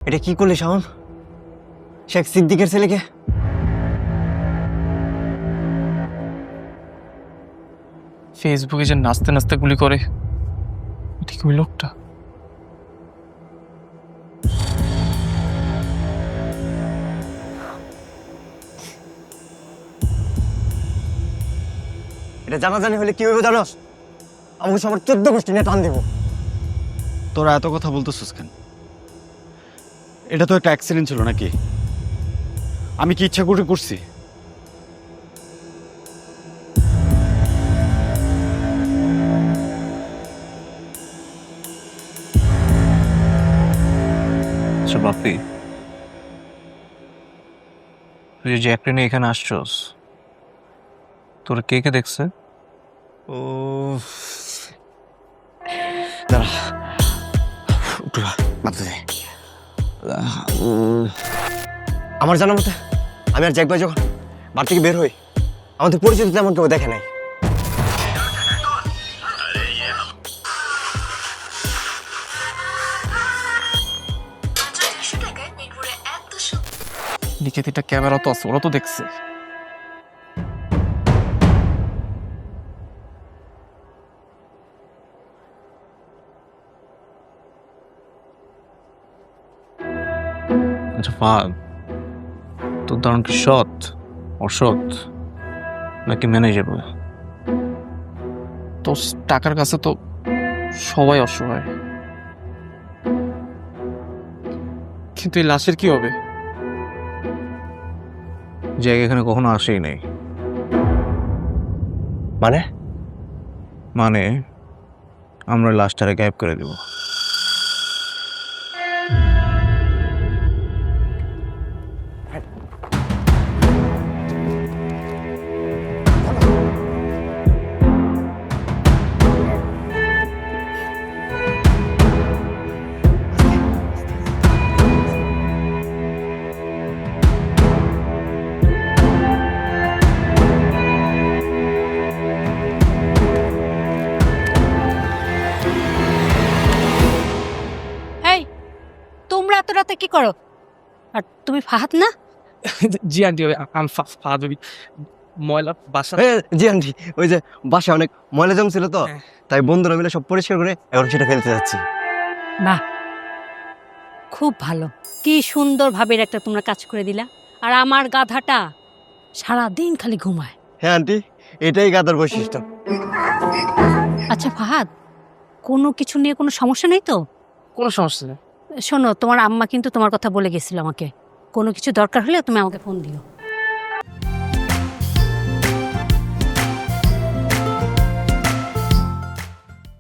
এটা কি করলে শাওন? শেখ সিদ্দিকের ছেলেকে? ফেসবুকে যে নাচতে নাচতে গুলি করে, ঠিক ওই লোকটা। এটা জানাজানি হলে কি হবে জানোস? আমাকে সবার 14 গোষ্ঠী নিয়ে টান দেব। তোরা এত কথা বলতেছিস কেন? এটা তো একটা অ্যাক্সিডেন্ট ছিল নাকি? আমি কি ইচ্ছা করে করছি? আচ্ছা বাপি, তুই যে জ্যাকরে নিয়ে এখানে আসছস, তোর কে কে দেখছে? ও দাঁড়া, একটু ভাবতে দে। আমার জানার মতে আমি আর জ্যাক ভাই যখন বাড়ি থেকে বের হই, আমাদের পরিচিত তেমন কেউ দেখে নাই। নিকেতিটা ক্যামেরা তো আছে, ওরা তো দেখছে। আচ্ছা ফাহাদ, তোর ধারণ কি সৎ, অসৎ নাকি ম্যানেজেবল? তো টাকার কাছে তো সবাই অসহায়, কিন্তু এই লাশের কি হবে? জায়গা এখানে কখনো আসেই নাই। মানে মানে আমরা লাশটারে গায়েব করে দেব। এই, তোমরা এত রাতে কি করো? আর তুমি ফাহাদ না? জি আন্টি, আমি ফাহাদ ভাবি, ময়লা বাসা। জি আন্টি, ওই যে বাসায় অনেক ময়লা জমছিল তো, হ্যাঁ। তাই বন্ধুরা মিলে সব পরিষ্কার করে এখন সেটা ফেলতে যাচ্ছি। বাহ, খুব ভালো। কি সুন্দর ভাবের একটা তোমরা কাজ করে দিলা। আর আমার গাধাটা সারা দিন খালি ঘুমায়। হ্যাঁ আন্টি, এটাই গাদার বৈশিষ্ট্য। আচ্ছা ফাহাদ, কোনো কিছু নিয়ে কোনো সমস্যা নেই তো? কোনো সমস্যা নেই। শোনো, তোমার আম্মা কিন্তু তোমার কথা বলে গেছিল আমাকে। কোনো কিছু দরকার হলে তুমি আমাকে ফোন দিও।